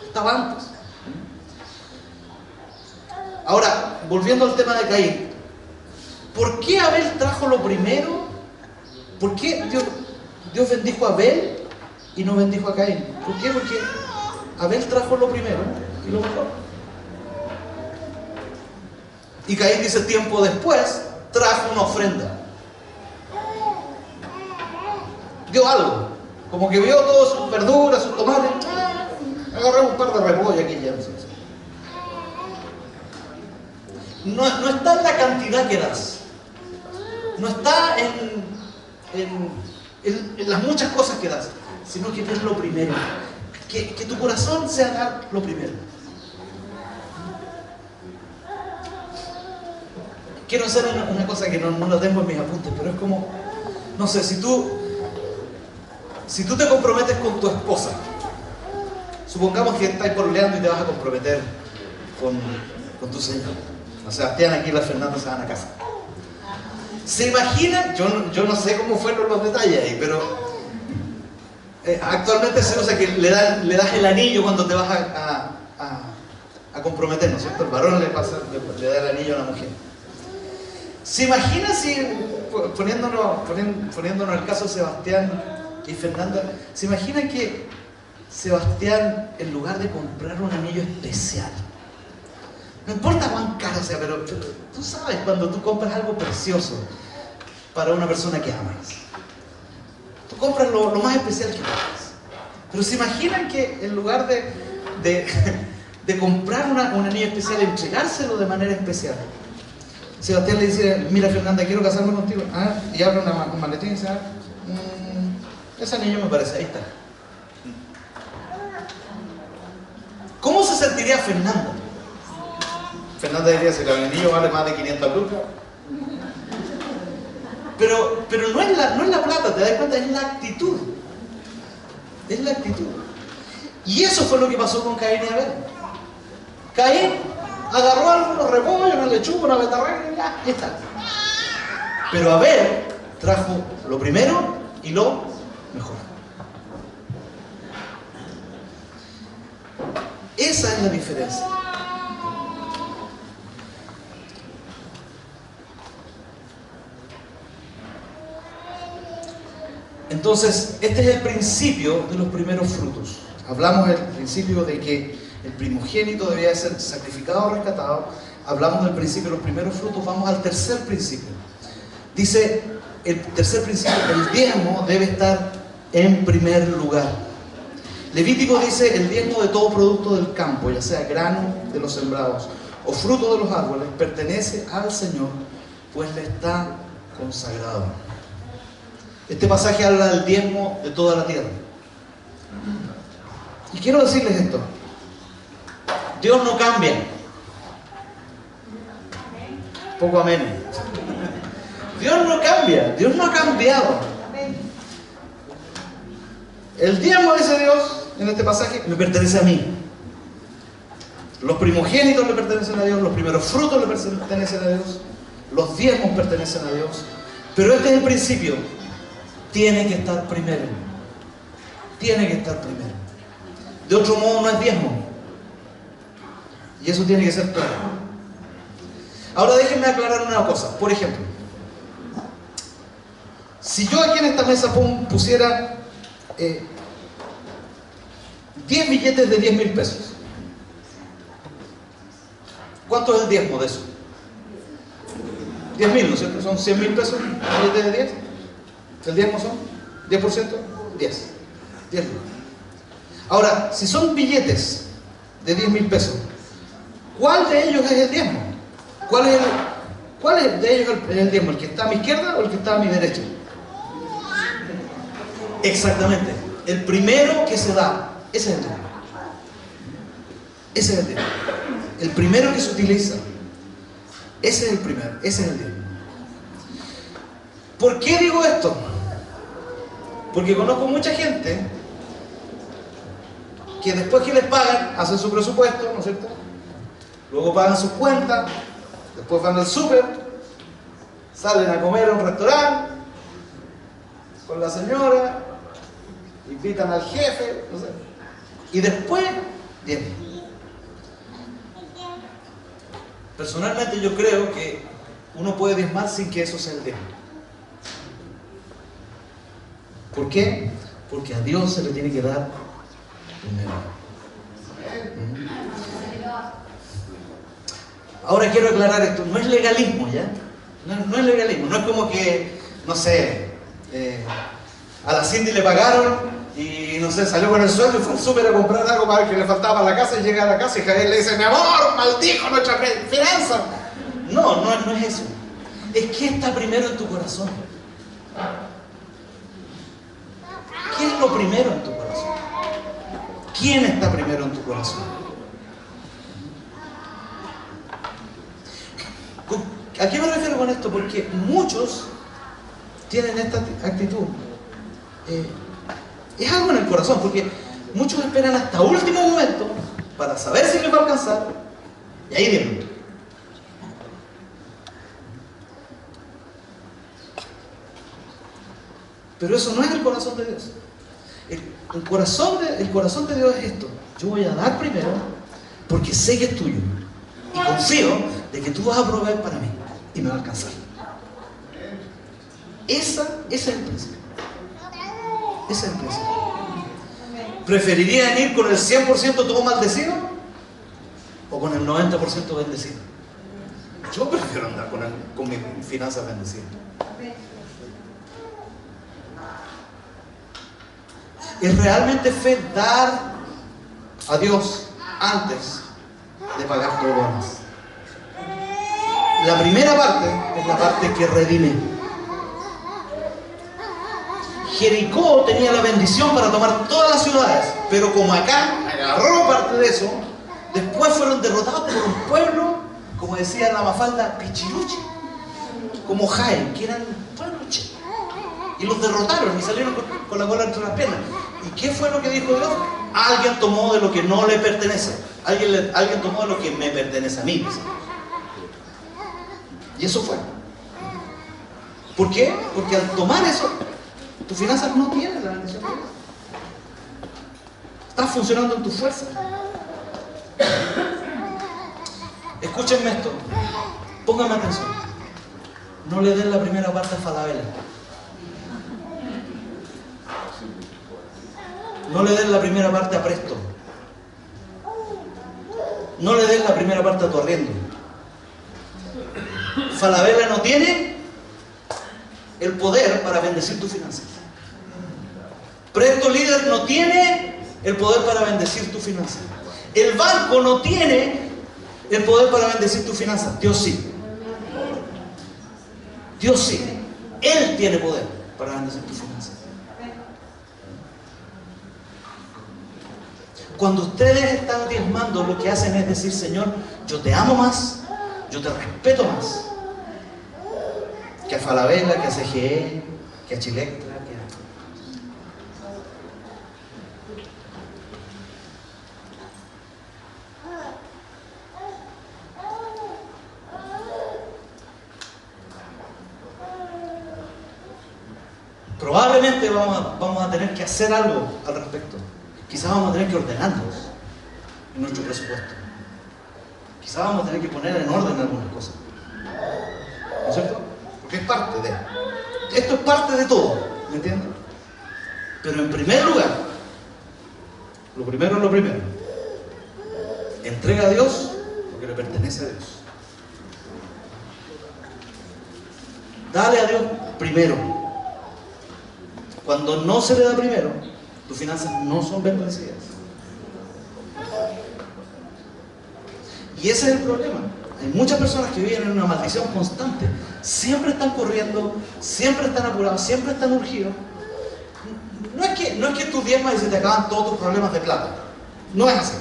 Estaba antes. Ahora, volviendo al tema de Caín. ¿Por qué Abel trajo lo primero? ¿Por qué Dios bendijo a Abel y no bendijo a Caín? ¿Por qué? Porque Abel trajo lo primero y lo mejor. Y Caín dice tiempo después, trajo una ofrenda. Dio algo. Como que vio todas sus verduras, sus tomates. Agarramos un par de repollo aquí ya. No está en la cantidad que das. No está en las muchas cosas que das, sino que es lo primero. Que tu corazón sea dar lo primero. Quiero hacer una cosa que no la tengo en mis apuntes, pero es como, no sé, si tú te comprometes con tu esposa, supongamos que estás pololeando y te vas a comprometer con tu señor. O Sebastián aquí y la Fernanda se van a casa. ¿Se imaginan? Yo no sé cómo fueron los detalles ahí, pero actualmente se usa que le das el anillo cuando te vas a comprometer, ¿no es cierto? El varón le da el anillo a la mujer. ¿Se imagina si, poniéndonos el caso de Sebastián y Fernanda, se imagina que Sebastián, en lugar de comprar un anillo especial, no importa cuán caro sea, pero tú sabes cuando tú compras algo precioso para una persona que amas, tú compras lo más especial que puedas. Pero se imaginan que en lugar de comprar un anillo especial, entregárselo de manera especial, Sebastián le dice, mira Fernanda, quiero casarme contigo. Y abre un maletín y dice, ese anillo me parece, ahí está. ¿Cómo se sentiría Fernanda? Fernanda diría, si el anillo vale más de 500 lucas. Pero no es la plata, te das cuenta, es la actitud. Es la actitud. Y eso fue lo que pasó con Caín y Abel. Caín agarró algunos repollos, una lechuga, una betarraga y ya está. Pero Abel trajo lo primero y lo mejor. Esa es la diferencia. Entonces, este es el principio de los primeros frutos. Hablamos del principio de que el primogénito debía ser sacrificado o rescatado. Hablamos del principio de los primeros frutos. Vamos al tercer principio. Dice, el tercer principio, el diezmo debe estar en primer lugar. Levítico dice, el diezmo de todo producto del campo, ya sea grano de los sembrados o fruto de los árboles, pertenece al Señor, pues le está consagrado. Este pasaje habla del diezmo de toda la tierra. Y quiero decirles esto. Dios no cambia. Poco amén. Dios no cambia. Dios no ha cambiado. El diezmo, dice Dios en este pasaje, me pertenece a mí. Los primogénitos le pertenecen a Dios. Los primeros frutos le pertenecen a Dios. Los diezmos pertenecen a Dios. Pero este es el principio. Tiene que estar primero. Tiene que estar primero. De otro modo no es diezmo. Y eso tiene que ser claro. Ahora déjenme aclarar una cosa. Por ejemplo, si yo aquí en esta mesa pusiera 10 billetes de 10.000 pesos, ¿cuánto es el diezmo de eso? 10.000, ¿no es cierto? Son 100.000 pesos, billetes de 10. ¿El diezmo son? ¿10%? 10. 10. Ahora, si son billetes de 10.000 pesos, ¿cuál de ellos es el diezmo? ¿Cuál de ellos es el diezmo? ¿El que está a mi izquierda o el que está a mi derecha? Exactamente. El primero que se da, ese es el diezmo. Ese es el diezmo. El primero que se utiliza, ese es el primero, ese es el diezmo. ¿Por qué digo esto? Porque conozco mucha gente que después que les pagan, hacen su presupuesto, ¿no es cierto? luego pagan sus cuentas, después van al súper, salen a comer a un restaurante con la señora, invitan al jefe, no sé, y después vienen. Personalmente yo creo que uno puede diezmar sin que eso sea el diezmo. ¿Por qué? Porque a Dios se le tiene que dar primero. Ahora quiero aclarar esto, no es legalismo, ¿ya? No es legalismo, no es como que, no sé, a la Cindy le pagaron y, no sé, salió con el sueldo y fue al súper a comprar algo para que le faltaba a la casa y llega a la casa y Javier le dice, mi amor, maldijo nuestra finanza. No es eso. Es que está primero en tu corazón. ¿Qué es lo primero en tu corazón? ¿Quién está primero en tu corazón? ¿A qué me refiero con esto? Porque muchos tienen esta actitud. Es algo en el corazón, porque muchos esperan hasta último momento para saber si les va a alcanzar y ahí vienen. Pero eso no es el corazón de Dios. El corazón de Dios es esto: yo voy a dar primero porque sé que es tuyo y confío de que tú vas a proveer para mí y me va a alcanzar. Ese es el principio. Ese es el principio. ¿Preferirían ir con el 100% todo maldecido o con el 90% bendecido? Yo prefiero andar con mis finanzas bendecidas. ¿Es realmente fe dar a Dios antes de pagar todo lo demás? La primera parte es la parte que redime. Jericó tenía la bendición para tomar todas las ciudades, pero como acá agarró parte de eso, después fueron derrotados por un pueblo, como decía la Mafalda, pichiruchi, como Jaén, que eran pueblos, y los derrotaron y salieron con la cola entre las piernas. ¿Y qué fue lo que dijo Dios? Alguien tomó de lo que no le pertenece. Alguien tomó de lo que me pertenece a mí. Y eso fue. ¿Por qué? Porque al tomar eso, tus finanzas no tienen la bendición de Dios. Estás funcionando en tu fuerza. Escúchenme esto. Pónganme atención. No le den la primera parte a Falabella. No le den la primera parte a Presto. No le den la primera parte a tu arriendo. Falabella no tiene el poder para bendecir tus finanzas. Presto líder no tiene el poder para bendecir tus finanzas. El banco no tiene el poder para bendecir tus finanzas. Dios sí. Dios sí. Él tiene poder para bendecir tus finanzas. Cuando ustedes están diezmando, lo que hacen es decir, Señor, yo te amo más, yo te respeto más que a Falabella, que a CGE, que a Chilectra, que a... Probablemente vamos a tener que hacer algo al respecto. Quizás vamos a tener que ordenarnos en nuestro presupuesto. Quizás vamos a tener que poner en orden algunas cosas. ¿No es cierto? Porque es parte de... Esto es parte de todo, ¿me entienden? Pero en primer lugar, lo primero es lo primero. Entrega a Dios lo que le pertenece a Dios. Dale a Dios primero. Cuando no se le da primero, tus finanzas no son bendecidas. Y ese es el problema. Hay muchas personas que viven en una maldición constante. Siempre están corriendo, siempre están apurados, siempre están urgidos. No es que tú diezmas y se te acaban todos tus problemas de plata. No es así.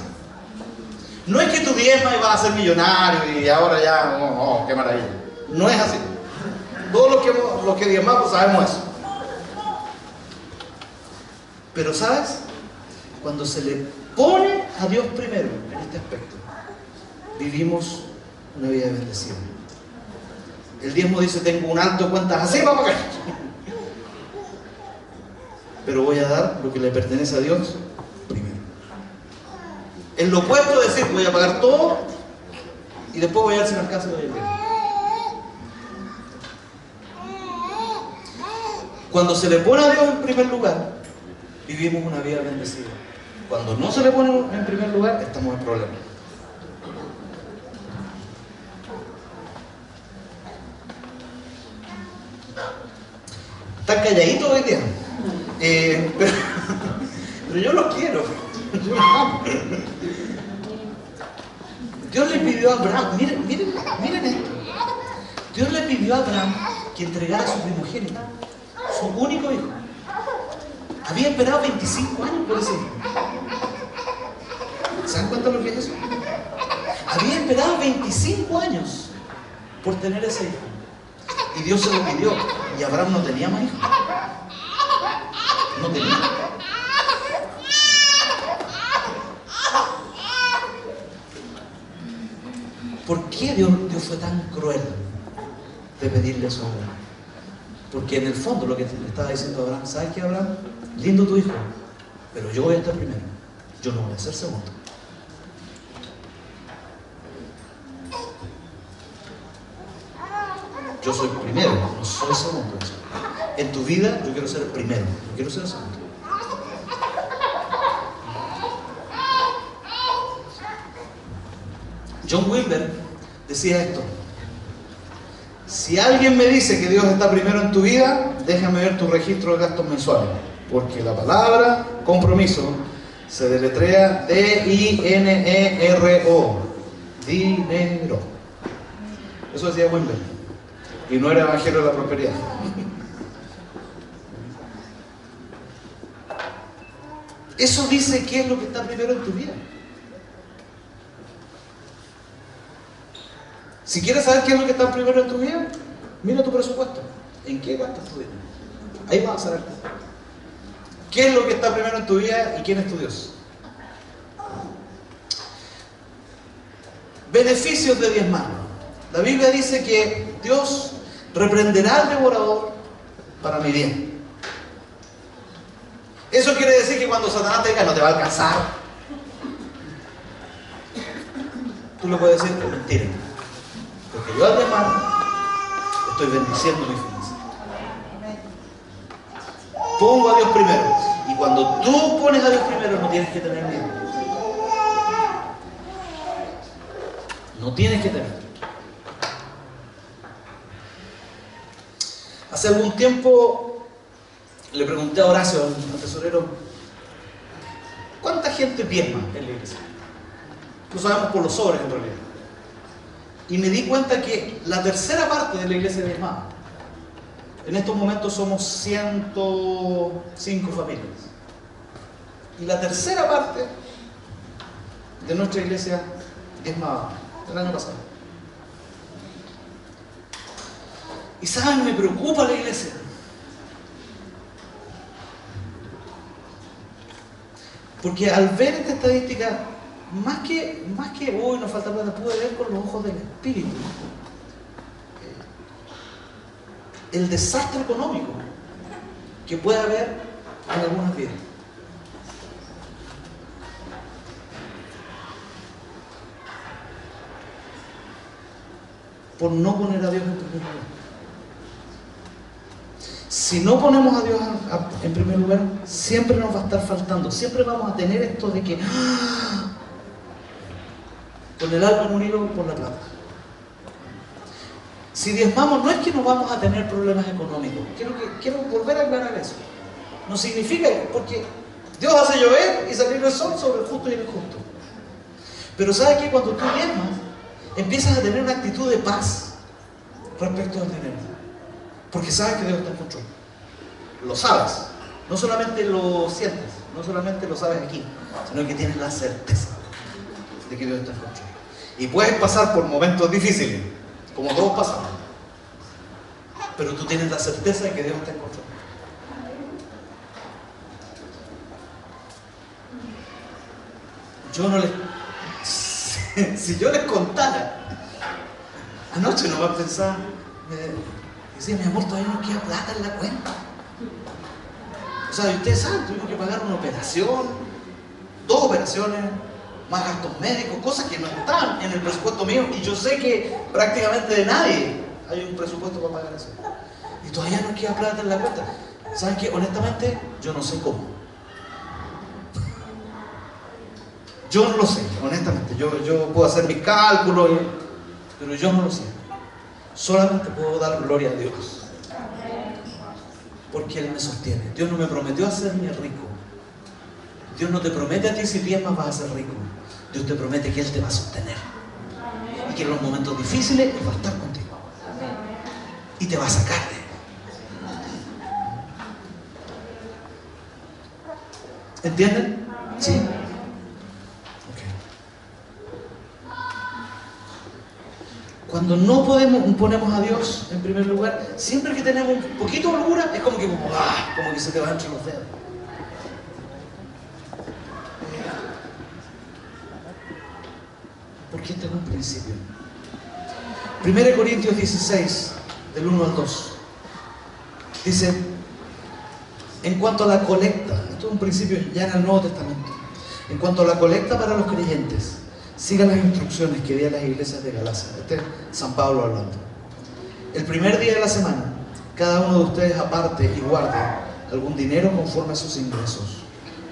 No es que tú diezmas y vas a ser millonario y ahora ya, oh, qué maravilla. No es así. Todos los que diezmamos sabemos eso. Pero ¿sabes? Cuando se le pone a Dios primero en este aspecto, vivimos una vida bendecida. El diezmo dice, tengo un alto de cuentas así para pagar, pero voy a dar lo que le pertenece a Dios primero. Es lo opuesto de decir, voy a pagar todo y después voy a ver si me alcanza y doy el diezmo. Cuando se le pone a Dios en primer lugar, vivimos una vida bendecida. Cuando no se le pone en primer lugar, estamos en problemas. Están calladitos hoy día. Pero yo los quiero. Yo los amo. Dios le pidió a Abraham, miren esto. Dios le pidió a Abraham que entregara a su primogénito, su único hijo. Había esperado 25 años por ese hijo. ¿Se dan cuenta lo que es eso? Había esperado 25 años por tener ese hijo. Y Dios se lo pidió. Y Abraham no tenía más hijos. No tenía. ¿Por qué Dios fue tan cruel de pedirle eso a Abraham? Porque en el fondo lo que le estaba diciendo a Abraham, ¿sabes qué, Abraham? Lindo tu hijo, pero yo voy a estar primero. Yo no voy a ser segundo. Yo soy primero, no soy segundo. En tu vida yo quiero ser el primero, no quiero ser el segundo. John Wilber decía esto: si alguien me dice que Dios está primero en tu vida, déjame ver tu registro de gastos mensuales, porque la palabra compromiso se deletrea D-I-N-E-R-O, dinero. Eso decía Wilber. Y no era evangelio de la prosperidad. Eso dice qué es lo que está primero en tu vida. Si quieres saber qué es lo que está primero en tu vida, mira tu presupuesto. ¿En qué gastas tu dinero? Ahí vas a saber qué es lo que está primero en tu vida y quién es tu Dios. Beneficios de diezmar. La Biblia dice que Dios reprenderá al devorador para mi bien. Eso quiere decir que cuando Satanás te diga no te va a alcanzar, tú le puedes decir, es mentira, porque yo al diezmar estoy bendiciendo mi finanza. Pongo a Dios primero, y cuando tú pones a Dios primero no tienes que tener miedo. No tienes que tener. Hace algún tiempo le pregunté a Horacio, al tesorero, ¿cuánta gente diezma en la iglesia? Lo sabemos por los sobres en realidad. Y me di cuenta que la tercera parte de la iglesia diezmaba. En estos momentos somos 105 familias. Y la tercera parte de nuestra iglesia diezmaba el año pasado. Y saben, me preocupa la iglesia. Porque al ver esta estadística, más que hoy nos falta plata, pude ver con los ojos del Espíritu el desastre económico que puede haber en algunas vidas. Por no poner a Dios en primer lugar. Si no ponemos a Dios en primer lugar, siempre nos va a estar faltando. Siempre vamos a tener esto de que con el alma en un hilo por la plata. Si diezmamos, no es que no vamos a tener problemas económicos. Quiero volver a aclarar eso. No significa, porque Dios hace llover y salir el sol sobre el justo y el injusto. Pero ¿sabes qué? Cuando tú diezmas, empiezas a tener una actitud de paz respecto al dinero. Porque sabes que Dios está en control. Lo sabes. No solamente lo sientes, no solamente lo sabes aquí, sino que tienes la certeza de que Dios está en control. Y puedes pasar por momentos difíciles, como todos pasamos, pero tú tienes la certeza de que Dios está en control. Yo no les... Si yo les contara, anoche nomás pensaba, decía, mi amor, todavía no queda plata en la cuenta. O sea, ustedes saben, tuvimos que pagar una operación, 2 operaciones, más gastos médicos, cosas que no están en el presupuesto mío, y yo sé que prácticamente de nadie hay un presupuesto para pagar eso. Y todavía no queda plata en la cuenta. ¿Saben qué? Honestamente, yo no sé cómo. Yo no lo sé, honestamente. Yo puedo hacer mis cálculos, pero yo no lo sé. Solamente puedo dar gloria a Dios. Porque Él me sostiene. Dios no me prometió hacerme rico. Dios no te promete a ti si diezmas vas a ser rico. Dios te promete que Él te va a sostener. Y que en los momentos difíciles Él va a estar contigo. Y te va a sacar de Él. ¿Entienden? ¿Sí? Cuando no ponemos a Dios en primer lugar, siempre que tenemos un poquito de holgura, es como que se te va entre los dedos. Porque este es un principio. 1 Corintios 16, del 1 al 2. Dice, en cuanto a la colecta, esto es un principio ya en el Nuevo Testamento, en cuanto a la colecta para los creyentes, sigan las instrucciones que di a las iglesias de Galacia. Este es San Pablo hablando. El primer día de la semana, cada uno de ustedes aparte y guarde algún dinero conforme a sus ingresos,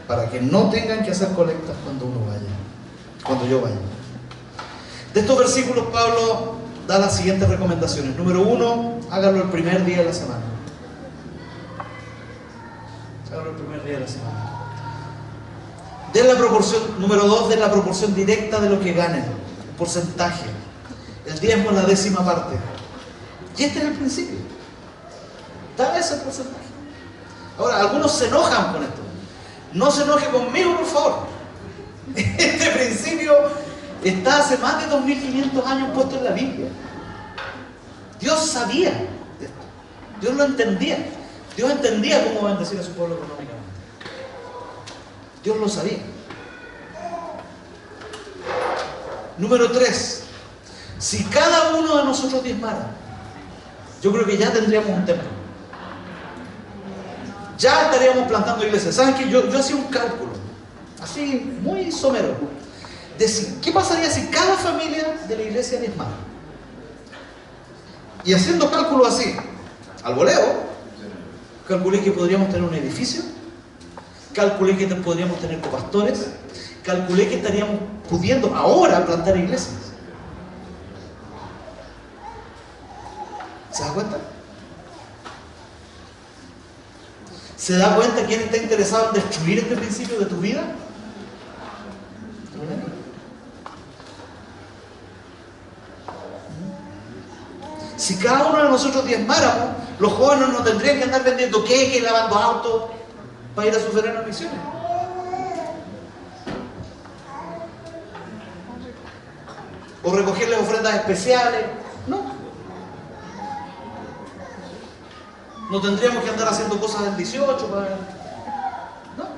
para que no tengan que hacer colectas cuando yo vaya. De estos versículos Pablo da las siguientes recomendaciones. Número 1, hágalo el primer día de la semana. Hágalo el primer día de la semana. Den la proporción, número 2, den la proporción directa de lo que ganen, el porcentaje. El diezmo es la 10ª parte. Y este es el principio. Dame ese porcentaje. Ahora, algunos se enojan con esto. No se enoje conmigo, por favor. Este principio está hace más de 2500 años puesto en la Biblia. Dios sabía de esto. Dios lo entendía. Dios entendía cómo bendecir a su pueblo económicamente. Dios lo sabía. Número 3. Si cada uno de nosotros diezmara, yo creo que ya tendríamos un templo. Ya estaríamos plantando iglesias. ¿Saben qué? Yo hacía un cálculo, así muy somero, de qué pasaría si cada familia de la iglesia diezmara. Y haciendo cálculos así, al voleo, calculé que podríamos tener un edificio, calculé que podríamos tener copastores, calculé que estaríamos pudiendo ahora plantar iglesias. ¿Se da cuenta? ¿Se da cuenta quién está interesado en destruir este principio de tu vida? Si cada uno de nosotros diezmáramos, los jóvenes no tendrían que andar vendiendo queques, lavando autos para ir a sus veranas misiones. O recogerles ofrendas especiales. No tendríamos que andar haciendo cosas del 18 para... No.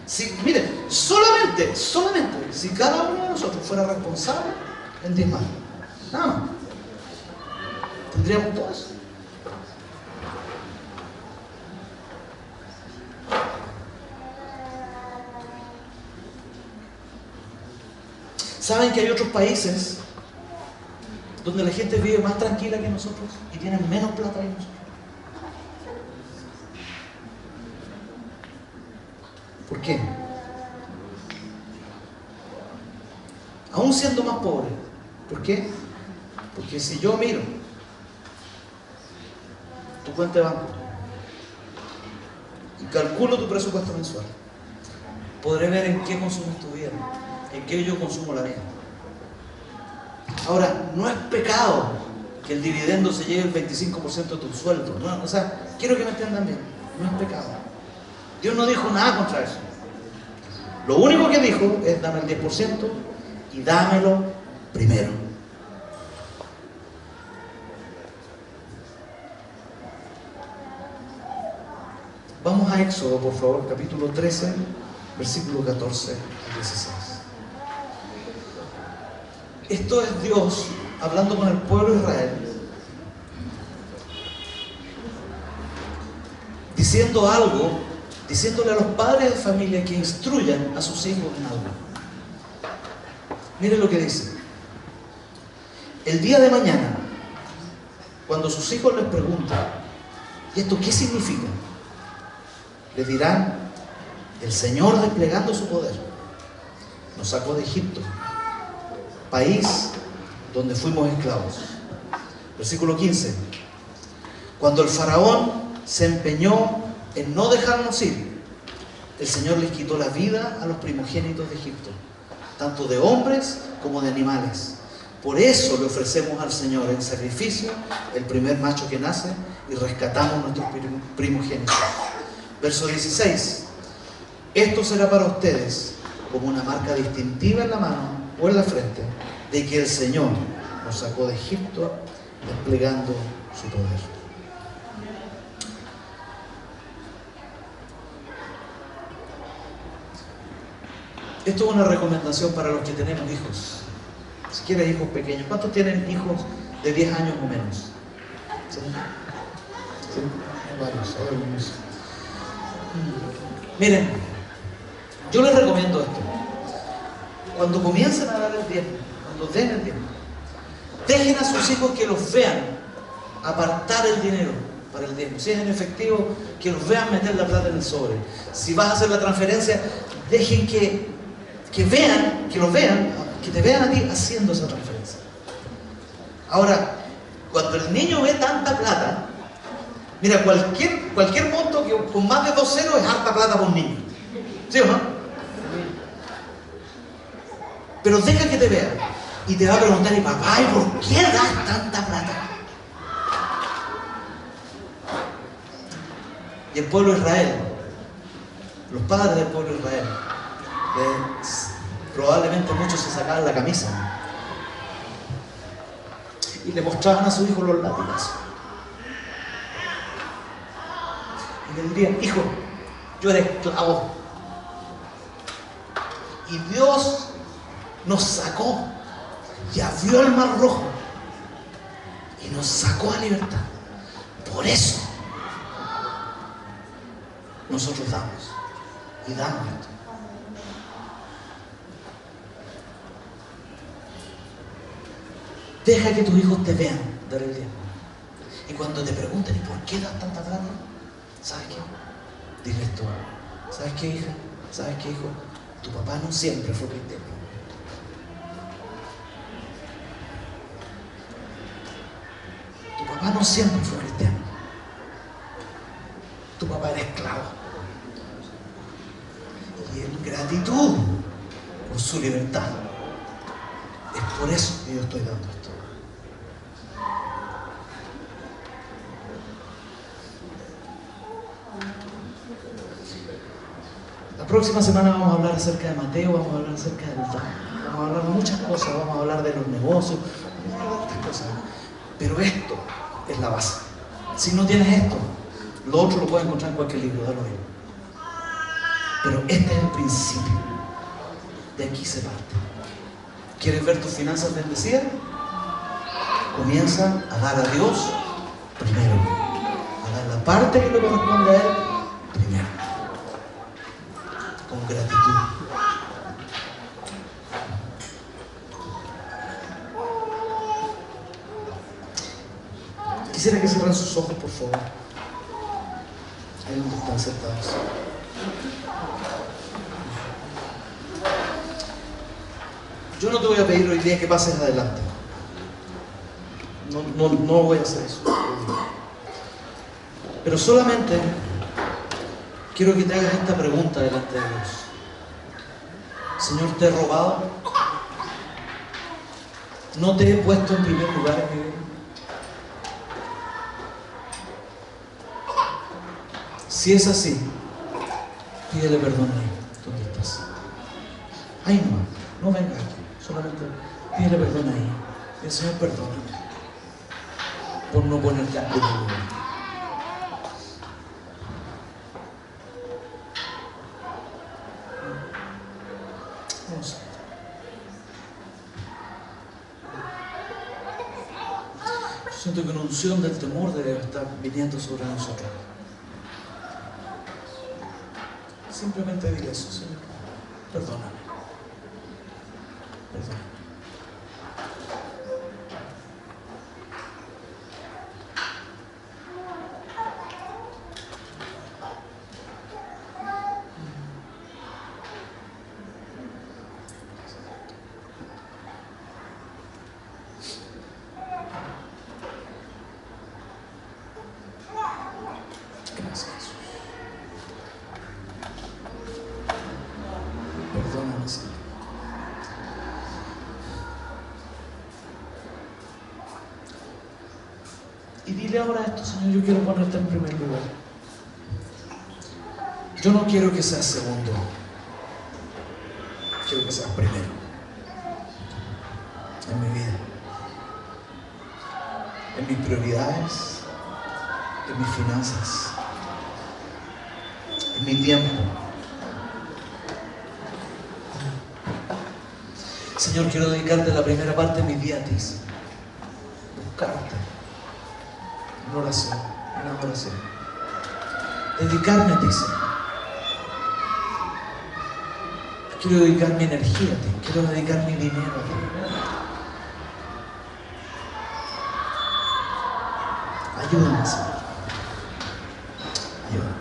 Si, miren, solamente, si cada uno de nosotros fuera responsable en diezmar, nada más, tendríamos todo eso. ¿Saben que hay otros países donde la gente vive más tranquila que nosotros y tienen menos plata que nosotros? ¿Por qué? Aún siendo más pobre. ¿Por qué? Porque si yo miro tu cuenta de banco y calculo tu presupuesto mensual, podré ver en qué consumes tu vida, en qué yo consumo la mía. Ahora, no es pecado que el dividendo se lleve el 25% de tu sueldo. No, o sea, quiero que me entiendan bien. No es pecado. Dios no dijo nada contra eso. Lo único que dijo es dame el 10% y dámelo primero. Vamos a Éxodo, por favor, capítulo 13, versículo 14 al 16. Esto es Dios hablando con el pueblo de Israel, diciendo algo, diciéndole a los padres de familia que instruyan a sus hijos en algo. Miren lo que dice. El día de mañana, cuando sus hijos les pregunten, ¿y esto qué significa?, les dirán: el Señor, desplegando su poder, nos sacó de Egipto, país donde fuimos esclavos. Versículo 15. Cuando el faraón se empeñó en no dejarnos ir, el Señor les quitó la vida a los primogénitos de Egipto, tanto de hombres como de animales. Por eso le ofrecemos al Señor en sacrificio el primer macho que nace y rescatamos nuestros primogénitos. Verso 16. Esto será para ustedes como una marca distintiva en la mano o en la frente de que el Señor nos sacó de Egipto desplegando su poder. Esto es una recomendación para los que tenemos hijos. Si quieres hijos pequeños. ¿Cuántos tienen hijos de 10 años o menos? ¿Sí? ¿Sí? Varios, algunos. Miren, yo les recomiendo esto. Cuando comiencen a dar el diezmo, cuando den el diezmo, dejen a sus hijos que los vean apartar el dinero para el diezmo. Si es en efectivo, que los vean meter la plata en el sobre. Si vas a hacer la transferencia, dejen que vean, que los vean, que te vean a ti haciendo esa transferencia. Ahora, cuando el niño ve tanta plata, mira, cualquier monto que con más de 2 ceros es harta plata para un niño. ¿Sí o no? Pero deja que te vea y te va a preguntar: ¿y papá, ¿y por qué das tanta plata? Y el pueblo de Israel, los padres del pueblo de Israel, probablemente muchos se sacaban la camisa y le mostraban a su hijo los látigos y le dirían: hijo, yo era esclavo y Dios nos sacó y abrió el mar rojo y nos sacó a libertad. Por eso nosotros damos y damos esto. Deja que tus hijos te vean dar el diezmo. Y cuando te pregunten: ¿y por qué das tanta plata?, ¿sabes qué? Dile esto: ¿sabes qué, hija? ¿Sabes qué, hijo? Tu papá no siempre fue cristiano. Tu papá no siempre fue cristiano. Tu papá era esclavo. Y en gratitud por su libertad, es por eso que yo estoy dando esto. La próxima semana vamos a hablar acerca de Mateo, vamos a hablar acerca del don, vamos a hablar de muchas cosas, vamos a hablar de los negocios, vamos a hablar de otras cosas. Pero esto es la base. Si no tienes esto, lo otro lo puedes encontrar en cualquier libro, da lo mismo. Pero este es el principio. De aquí se parte. ¿Quieres ver tus finanzas bendecidas? Comienza a dar a Dios primero. A dar la parte que le corresponde a Él primero. Con gratitud. Quisiera que cierren sus ojos, por favor. Ahí donde están sentados. Yo no te voy a pedir hoy día que pases adelante. No voy a hacer eso. Pero solamente quiero que te hagas esta pregunta delante de Dios. Señor, ¿te he robado? ¿No te he puesto en primer lugar en mi vida? Si es así, pídele perdón ahí, donde estás. Ahí no vengas aquí. Solamente pídele perdón ahí. El Señor, perdóname por no ponerte en primer lugar. Vamos. Siento que una unción del temor debe estar viniendo sobre nosotros. Simplemente dile eso, Señor. Perdóname. Perdóname. Gracias, Jesús. Perdóname, Señor. Y dile ahora esto, Señor, yo quiero ponerte en primer lugar. Yo no quiero que seas segundo. Quiero que seas primero en mi vida, en mis prioridades, en mis finanzas, en mi tiempo. Señor, quiero dedicarte la primera parte de mi día a ti, buscarte en oración, en adoración, dedicarme a ti, Señor. Quiero dedicar mi energía a ti, quiero dedicar mi dinero a ti. Ayúdame, Señor. Ayúdame.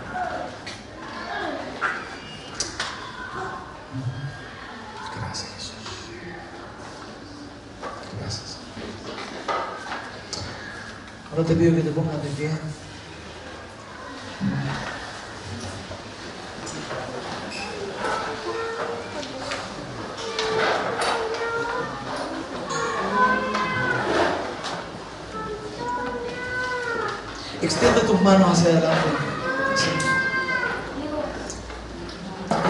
Gracias, Jesús. Gracias. Ahora te pido que te pongas de pie. Extiende tus manos hacia adelante. Sí.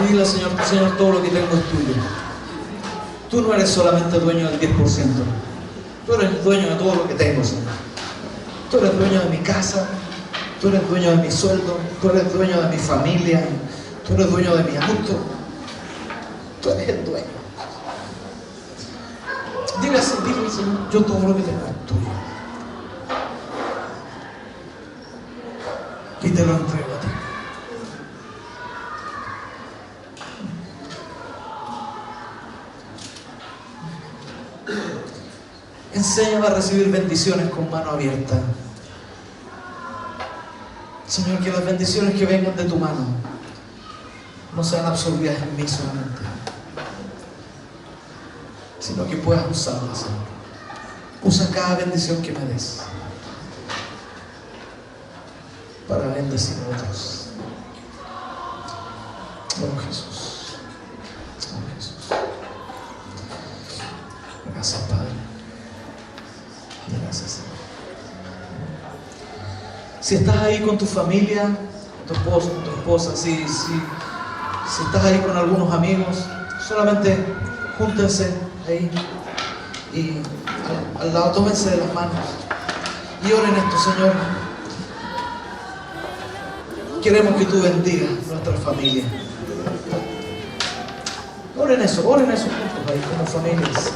Y dile al Señor, Señor, todo lo que tengo es tuyo. Tú no eres solamente dueño del 10%. Tú eres dueño de todo lo que tengo, Señor. Tú eres dueño de mi casa. Tú eres dueño de mi sueldo. Tú eres dueño de mi familia. Tú eres dueño de mi auto. Tú eres el dueño. Dile así, dile, Señor, yo todo lo que tengo es tuyo. Y te lo entrego a ti. Enséñame a recibir bendiciones con mano abierta. Señor, que las bendiciones que vengan de tu mano no sean absorbidas en mí solamente, sino que puedas usarlas, Señor. Usa cada bendición que me des para bendecir a otros. Oh Jesús. Oh Jesús. Gracias, Padre. Gracias, Señor. Si estás ahí con tu familia, con tu esposo, con tu esposa, si estás ahí con algunos amigos, solamente júntense ahí y al lado, tómense de las manos y oren esto, Señor. Queremos que tú bendigas nuestra familia. Oren eso juntos ahí como familias.